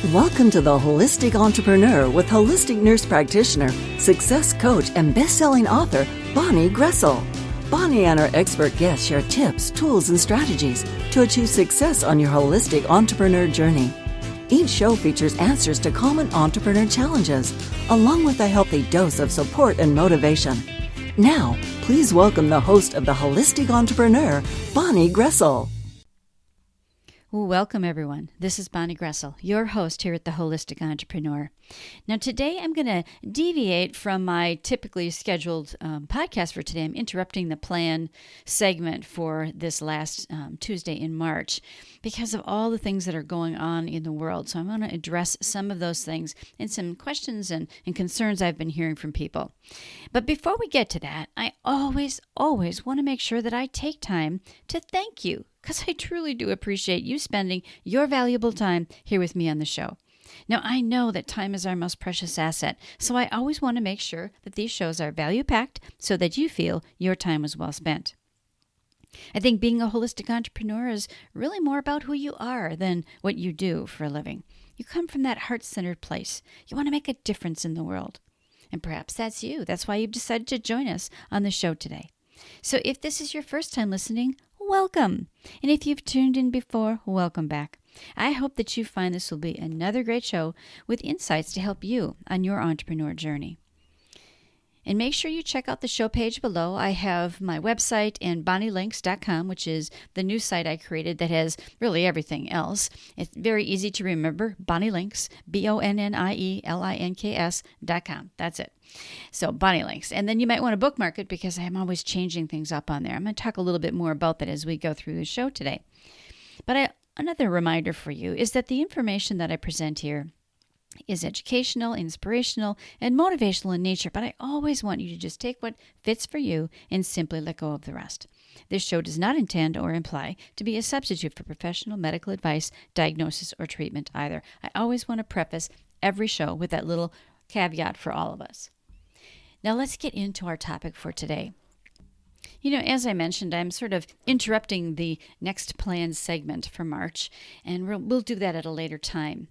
Welcome to The Holistic Entrepreneur with holistic nurse practitioner, success coach, and best-selling author, Bonnie Groessl. Bonnie and her expert guests share tips, tools, and strategies to achieve success on your holistic entrepreneur journey. Each show features answers to common entrepreneur challenges, along with a healthy dose of support and motivation. Now, please welcome the host of The Holistic Entrepreneur, Bonnie Groessl. Well, welcome, everyone. This is Bonnie Groessl, your host here at The Holistic Entrepreneur. Now, today I'm going to deviate from my typically scheduled podcast for today. I'm interrupting the plan segment for this last Tuesday in March because of all the things that are going on in the world. So I'm going to address some of those things and some questions and concerns I've been hearing from people. But before we get to that, I always want to make sure that I take time to thank you, because I truly do appreciate you spending your valuable time here with me on the show. Now, I know that time is our most precious asset, so I always want to make sure that these shows are value-packed so that you feel your time was well spent. I think being a holistic entrepreneur is really more about who you are than what you do for a living. You come from that heart-centered place. You want to make a difference in the world. And perhaps that's you. That's why you've decided to join us on the show today. So if this is your first time listening, welcome. And if you've tuned in before, welcome back. I hope that you find this will be another great show with insights to help you on your entrepreneur journey. And make sure you check out the show page below. I have my website and bonnielinks.com, which is the new site I created that has really everything else. It's very easy to remember, Bonnie Links, BonnieLinks.com. That's it. So Bonnie Links. And then you might want to bookmark it because I'm always changing things up on there. I'm going to talk a little bit more about that as we go through the show today. But another reminder for you is that the information that I present here is educational, inspirational, and motivational in nature, but I always want you to just take what fits for you and simply let go of the rest. This show does not intend or imply to be a substitute for professional medical advice, diagnosis, or treatment either. I always want to preface every show with that little caveat for all of us. Now let's get into our topic for today. You know, as I mentioned, I'm sort of interrupting the next planned segment for March, and we'll do that at a later time.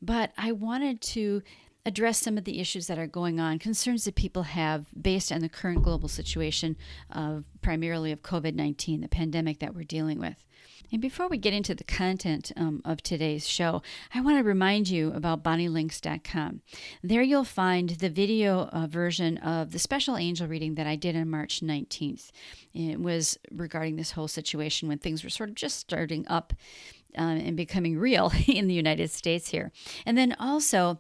But I wanted to address some of the issues that are going on, concerns that people have based on the current global situation of primarily of COVID-19, the pandemic that we're dealing with. And before we get into the content of today's show, I want to remind you about bonnielinks.com. There you'll find the video version of the special angel reading that I did on March 19th. It was regarding this whole situation when things were sort of just starting up and becoming real in the United States here. And then also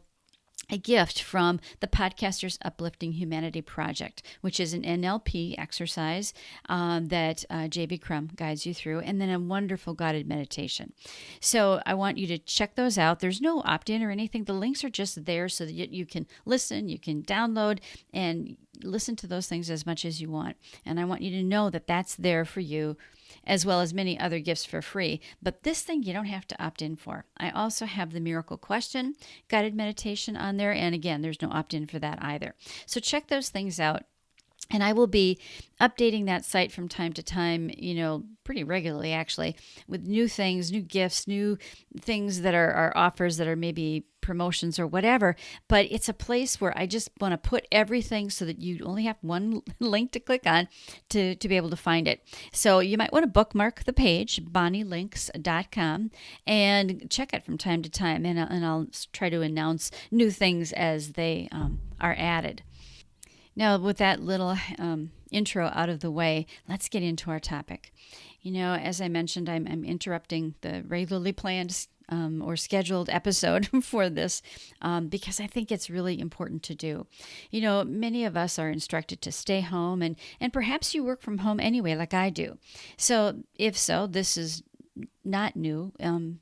a gift from the Podcasters Uplifting Humanity Project, which is an NLP exercise that J.B. Crum guides you through, and then a wonderful guided meditation. So I want you to check those out. There's no opt-in or anything. The links are just there so that you can listen, you can download, and listen to those things as much as you want. And I want you to know that that's there for you, as well as many other gifts for free. But this thing you don't have to opt in for. I also have the Miracle Question guided meditation on there. And again, there's no opt in for that either. So check those things out. And I will be updating that site from time to time, pretty regularly actually, with new things, new gifts, new things that are offers that are maybe promotions or whatever. But it's a place where I just want to put everything so that you only have one link to click on to be able to find it. So you might want to bookmark the page, bonnielinks.com, and check it from time to time. And I'll try to announce new things as they are added. Now, with that little intro out of the way, let's get into our topic. As I mentioned, I'm interrupting the regularly planned or scheduled episode for this because I think it's really important to do. Many of us are instructed to stay home, and perhaps you work from home anyway, like I do. So if so, this is not new.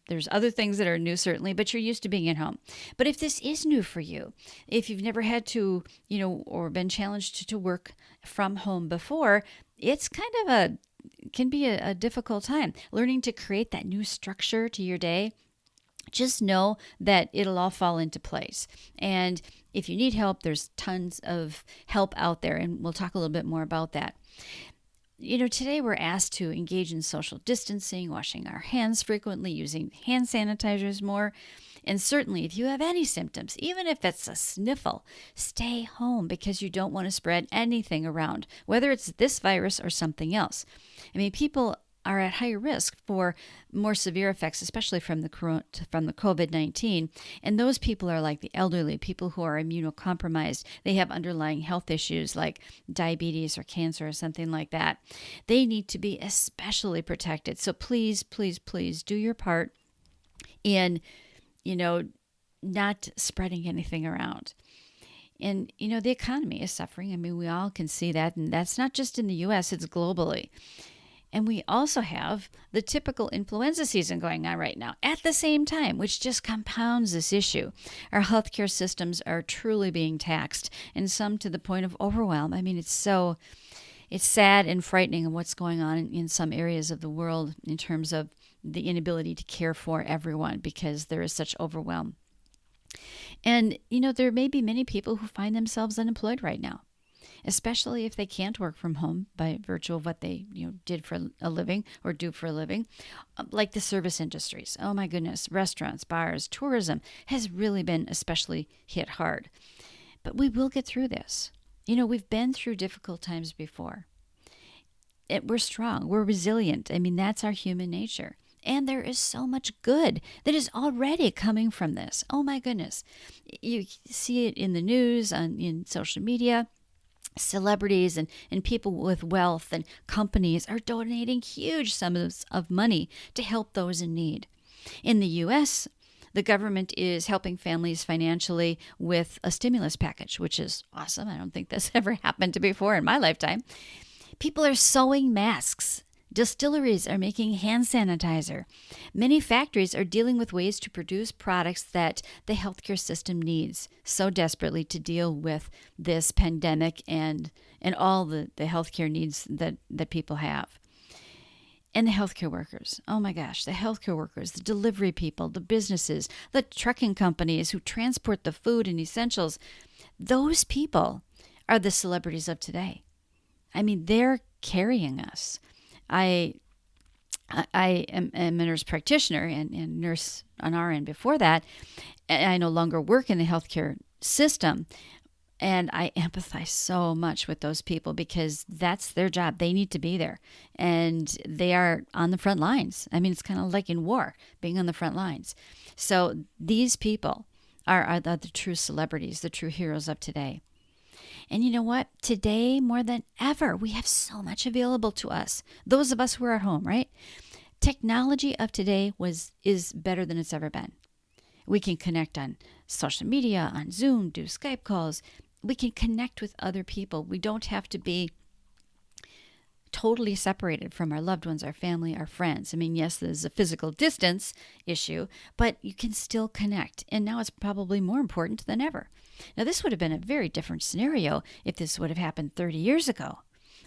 There's other things that are new, certainly, but you're used to being at home. But if this is new for you, if you've never had to, or been challenged to work from home before, it's can be a difficult time. Learning to create that new structure to your day, just know that it'll all fall into place. And if you need help, there's tons of help out there, and we'll talk a little bit more about that. Today we're asked to engage in social distancing, washing our hands frequently, using hand sanitizers more. And certainly, if you have any symptoms, even if it's a sniffle, stay home because you don't want to spread anything around, whether it's this virus or something else. I mean, people are at higher risk for more severe effects, especially from the COVID-19. And those people are like the elderly, people who are immunocompromised. They have underlying health issues like diabetes or cancer or something like that. They need to be especially protected. So please, please, please do your part in, not spreading anything around. And, the economy is suffering. I mean, we all can see that. And that's not just in the U.S., it's globally. And we also have the typical influenza season going on right now at the same time, which just compounds this issue. Our healthcare systems are truly being taxed, and some to the point of overwhelm. I mean, it's sad and frightening of what's going on in some areas of the world in terms of the inability to care for everyone because there is such overwhelm. And, there may be many people who find themselves unemployed right now, especially if they can't work from home by virtue of what they did for a living or do for a living, like the service industries. Oh my goodness, restaurants, bars, tourism has really been especially hit hard. But we will get through this. We've been through difficult times before. We're strong, we're resilient. I mean, that's our human nature. And there is so much good that is already coming from this. Oh my goodness. You see it in the news, in social media. Celebrities and people with wealth and companies are donating huge sums of money to help those in need. In the U.S., the government is helping families financially with a stimulus package, which is awesome. I don't think this ever happened before in my lifetime. People are sewing masks. Distilleries are making hand sanitizer. Many factories are dealing with ways to produce products that the healthcare system needs so desperately to deal with this pandemic and all the healthcare needs that people have. And the healthcare workers, oh my gosh, the healthcare workers, the delivery people, the businesses, the trucking companies who transport the food and essentials, those people are the celebrities of today. I mean, they're carrying us. I am a nurse practitioner and nurse on RN before that. And I no longer work in the healthcare system. And I empathize so much with those people because that's their job. They need to be there. And they are on the front lines. I mean, it's kind of like in war, being on the front lines. So these people are the true celebrities, the true heroes of today. And you know what? Today, more than ever, we have so much available to us. Those of us who are at home, right? Technology of today is better than it's ever been. We can connect on social media, on Zoom, do Skype calls. We can connect with other people. We don't have to be totally separated from our loved ones, our family, our friends. I mean, yes, there's a physical distance issue, but you can still connect. And now it's probably more important than ever. Now, this would have been a very different scenario if this would have happened 30 years ago.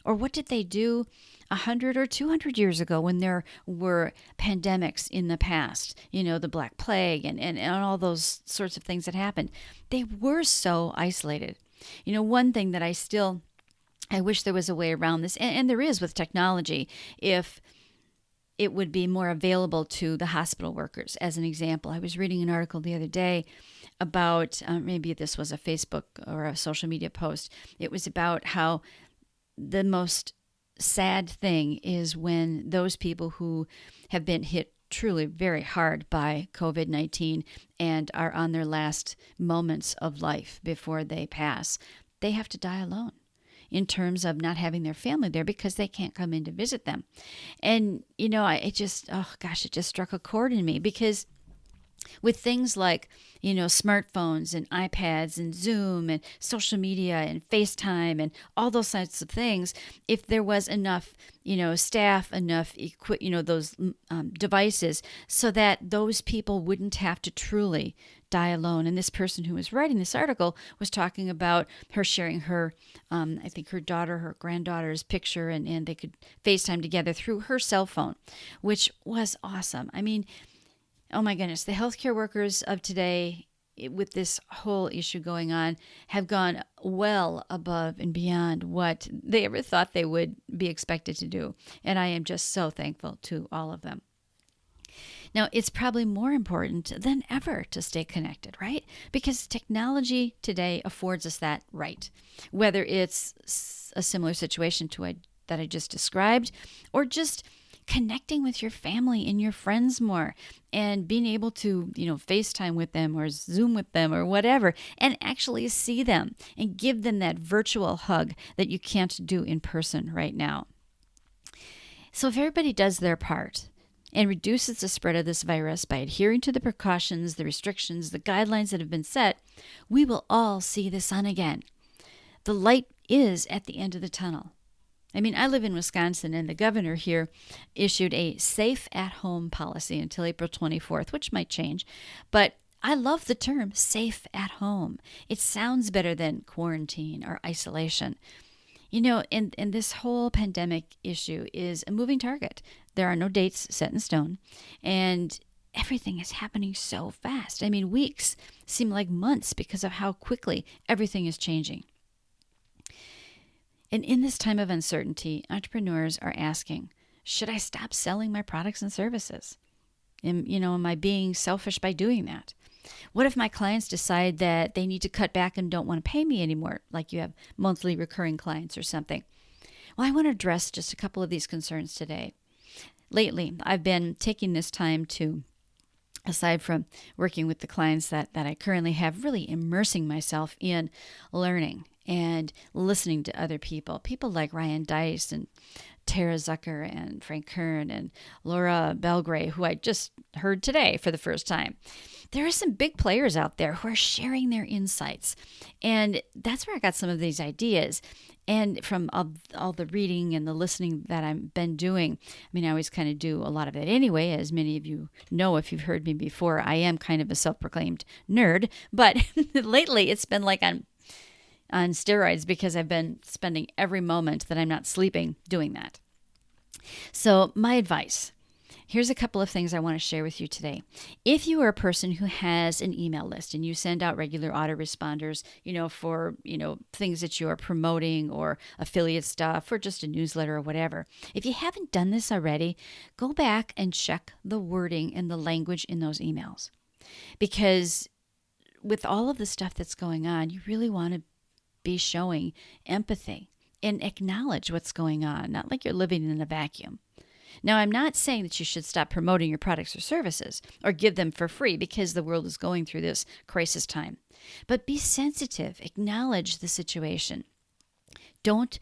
Or what did they do 100 or 200 years ago when there were pandemics in the past? The Black Plague and all those sorts of things that happened. They were so isolated. One thing that I wish there was a way around this, and there is with technology, if it would be more available to the hospital workers. As an example, I was reading an article the other day about, maybe this was a Facebook or a social media post. It was about how the most sad thing is when those people who have been hit truly very hard by COVID-19 and are on their last moments of life before they pass, they have to die alone in terms of not having their family there because they can't come in to visit them. And, it just struck a chord in me because with things like, smartphones and iPads and Zoom and social media and FaceTime and all those sorts of things, if there was enough, staff, enough those devices so that those people wouldn't have to truly die alone. And this person who was writing this article was talking about her sharing her, I think her granddaughter's picture, and they could FaceTime together through her cell phone, which was awesome. I mean, oh my goodness, the healthcare workers of today, with this whole issue going on, have gone well above and beyond what they ever thought they would be expected to do. And I am just so thankful to all of them. Now, it's probably more important than ever to stay connected, right? Because technology today affords us that right. Whether it's a similar situation to that I just described, or just connecting with your family and your friends more and being able to, FaceTime with them or Zoom with them or whatever, and actually see them and give them that virtual hug that you can't do in person right now. So if everybody does their part and reduces the spread of this virus by adhering to the precautions, the restrictions, the guidelines that have been set, we will all see the sun again. The light is at the end of the tunnel. I mean, I live in Wisconsin, and the governor here issued a safe at home policy until April 24th, which might change. But I love the term safe at home. It sounds better than quarantine or isolation. And this whole pandemic issue is a moving target. There are no dates set in stone, and everything is happening so fast. I mean, weeks seem like months because of how quickly everything is changing. And in this time of uncertainty, entrepreneurs are asking, should I stop selling my products and services? Am I being selfish by doing that? What if my clients decide that they need to cut back and don't want to pay me anymore, like you have monthly recurring clients or something? Well, I want to address just a couple of these concerns today. Lately, I've been taking this time to, aside from working with the clients that I currently have, really immersing myself in learning and listening to other people like Ryan Deiss and Tara Zucker and Frank Kern and Laura Belgray, who I just heard today for the first time. There are some big players out there who are sharing their insights. And that's where I got some of these ideas. And from all the reading and the listening that I've been doing, I mean, I always kind of do a lot of it anyway. As many of you know, if you've heard me before, I am kind of a self-proclaimed nerd. But lately, it's been like on steroids because I've been spending every moment that I'm not sleeping doing that. So my advice, here's a couple of things I want to share with you today. If you are a person who has an email list and you send out regular autoresponders, for, things that you are promoting or affiliate stuff or just a newsletter or whatever, if you haven't done this already, go back and check the wording and the language in those emails. Because with all of the stuff that's going on, you really want to be showing empathy and acknowledge what's going on, not like you're living in a vacuum. Now, I'm not saying that you should stop promoting your products or services or give them for free because the world is going through this crisis time. But be sensitive, acknowledge the situation. Don't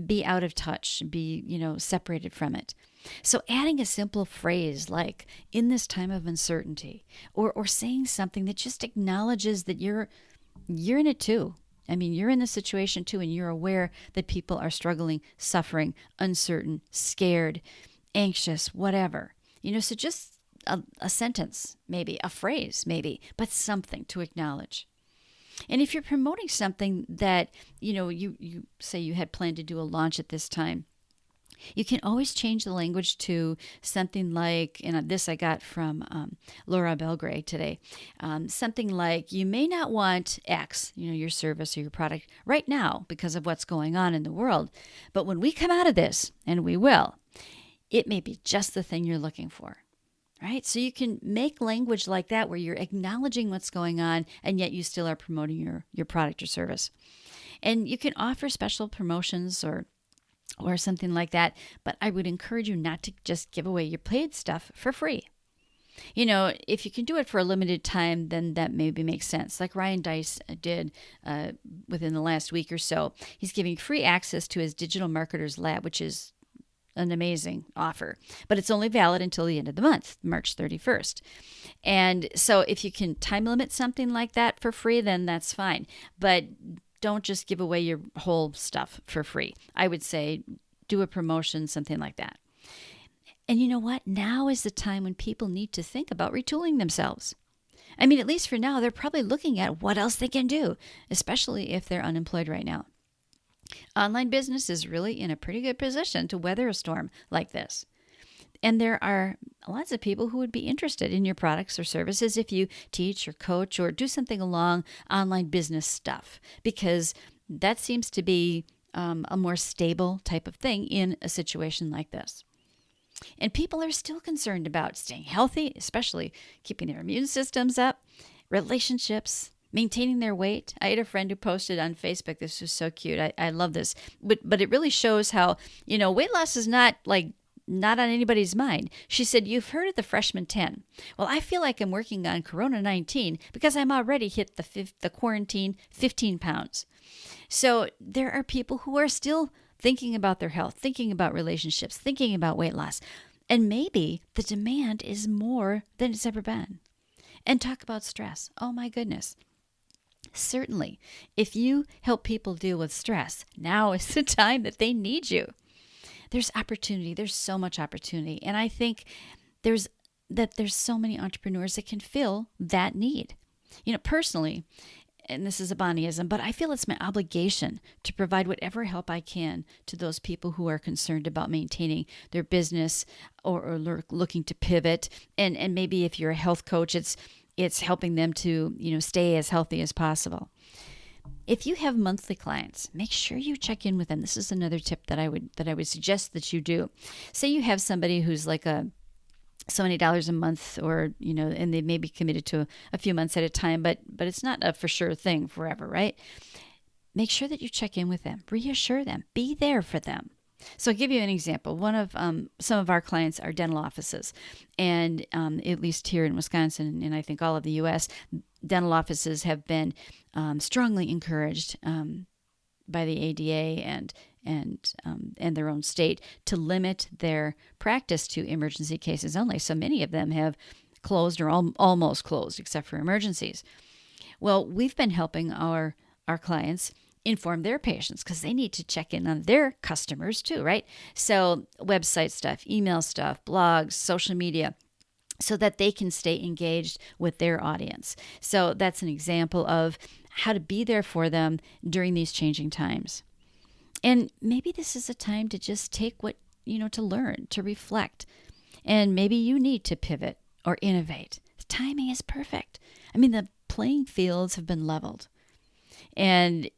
be out of touch, be, separated from it. So adding a simple phrase like, in this time of uncertainty, or saying something that just acknowledges that you're in it too. I mean, you're in the situation too, and you're aware that people are struggling, suffering, uncertain, scared, anxious, whatever. So just a sentence, maybe, a phrase, maybe, but something to acknowledge. And if you're promoting something that, you say you had planned to do a launch at this time, you can always change the language to something like, and this I got from Laura Belgray today, something like, you may not want X, your service or your product right now because of what's going on in the world. But when we come out of this, and we will, it may be just the thing you're looking for. Right? So you can make language like that where you're acknowledging what's going on and yet you still are promoting your product or service. And you can offer special promotions or something like that, but I would encourage you not to just give away your paid stuff for free. If you can do it for a limited time, then that maybe makes sense. Like Ryan Deiss did within the last week or so. He's giving free access to his Digital Marketers Lab, which is an amazing offer, but it's only valid until the end of the month, March 31st. And so if you can time limit something like that for free, then that's fine. But don't just give away your whole stuff for free. I would say do a promotion, something like that. And you know what? Now is the time when people need to think about retooling themselves. I mean, at least for now, they're probably looking at what else they can do, especially if they're unemployed right now. Online business is really in a pretty good position to weather a storm like this. And there are lots of people who would be interested in your products or services if you teach or coach or do something along online business stuff, because that seems to be a more stable type of thing in a situation like this. And people are still concerned about staying healthy, especially keeping their immune systems up, relationships, maintaining their weight. I had a friend who posted on Facebook. This was so cute. I love this. But it really shows how, weight loss is not on anybody's mind. She said, "You've heard of the freshman 10. Well, I feel like I'm working on Corona 19 because I'm already hit the quarantine 15 pounds. So there are people who are still thinking about their health, thinking about relationships, thinking about weight loss. And maybe the demand is more than it's ever been." And talk about stress. Oh my goodness. Certainly, if you help people deal with stress, now is the time that they need you. There's opportunity. There's so much opportunity. And I think there's so many entrepreneurs that can fill that need. Personally, and this is a Bonnieism, but I feel it's my obligation to provide whatever help I can to those people who are concerned about maintaining their business or looking to pivot. And maybe if you're a health coach, it's helping them to, stay as healthy as possible. If you have monthly clients, make sure you check in with them. This is another tip that I would suggest that you do. Say you have somebody who's like so many dollars a month, or and they may be committed to a few months at a time, but it's not a for sure thing forever, right? Make sure that you check in with them, reassure them, be there for them. So I'll give you an example. One of some of our clients are dental offices, and at least here in Wisconsin, and I think all of the U.S., dental offices have been strongly encouraged by the ADA and their own state to limit their practice to emergency cases only. So many of them have closed or almost closed, except for emergencies. Well, we've been helping our clients inform their patients because they need to check in on their customers too, right? So website stuff, email stuff, blogs, social media, so that they can stay engaged with their audience. So that's an example of how to be there for them during these changing times. And maybe this is a time to just take what, to learn, to reflect. And maybe you need to pivot or innovate. The timing is perfect. I mean, the playing fields have been leveled. And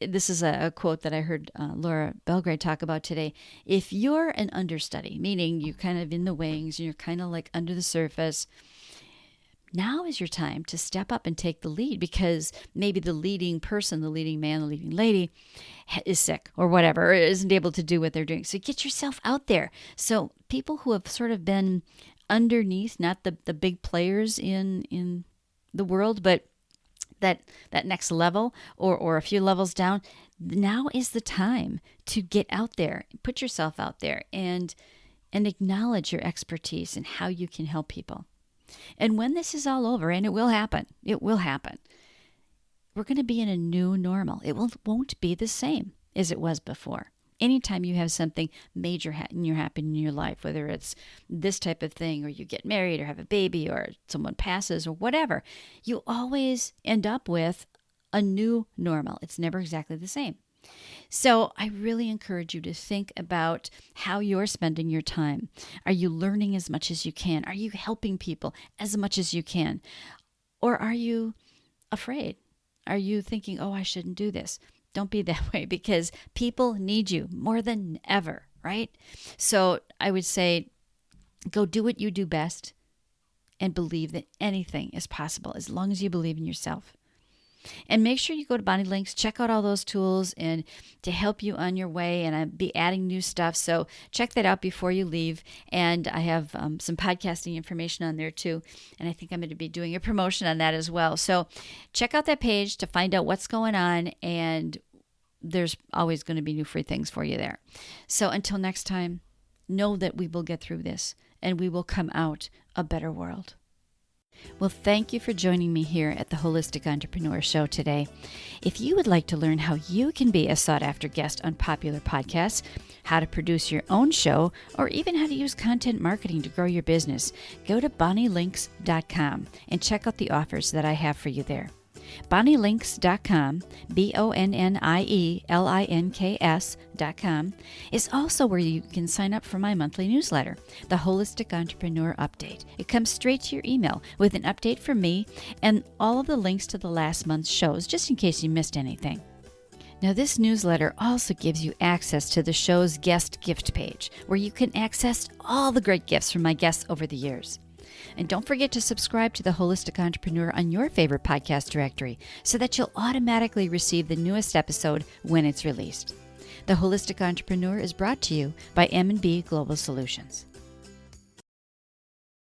this is a quote that I heard Laura Belgrade talk about today. If you're an understudy, meaning you're kind of in the wings, and you're kind of like under the surface, now is your time to step up and take the lead, because maybe the leading person, the leading man, the leading lady is sick or whatever, or isn't able to do what they're doing. So get yourself out there. So people who have sort of been underneath, not the big players in the world, but that next level or a few levels down, now is the time to get out there, put yourself out there, and acknowledge your expertise and how you can help people. And when this is all over, and it will happen, we're going to be in a new normal. It won't be the same as it was before. Anytime you have something major happen in your life, whether it's this type of thing, or you get married or have a baby or someone passes or whatever, you always end up with a new normal. It's never exactly the same. So I really encourage you to think about how you're spending your time. Are you learning as much as you can? Are you helping people as much as you can? Or are you afraid? Are you thinking, oh, I shouldn't do this? Don't be that way, because people need you more than ever, right? So I would say go do what you do best and believe that anything is possible as long as you believe in yourself. And make sure you go to Bonnie Links, check out all those tools and to help you on your way. And I'll be adding new stuff. So check that out before you leave. And I have some podcasting information on there too. And I think I'm going to be doing a promotion on that as well. So check out that page to find out what's going on. And there's always going to be new free things for you there. So until next time, know that we will get through this and we will come out a better world. Well, thank you for joining me here at the Holistic Entrepreneur Show today. If you would like to learn how you can be a sought-after guest on popular podcasts, how to produce your own show, or even how to use content marketing to grow your business, go to bonnielinks.com and check out the offers that I have for you there. BonnieLinks.com, BonnieLinks.com, is also where you can sign up for my monthly newsletter, the Holistic Entrepreneur Update. It comes straight to your email with an update from me and all of the links to the last month's shows, just in case you missed anything. Now, this newsletter also gives you access to the show's guest gift page, where you can access all the great gifts from my guests over the years. And don't forget to subscribe to The Holistic Entrepreneur on your favorite podcast directory so that you'll automatically receive the newest episode when it's released. The Holistic Entrepreneur is brought to you by M&B Global Solutions.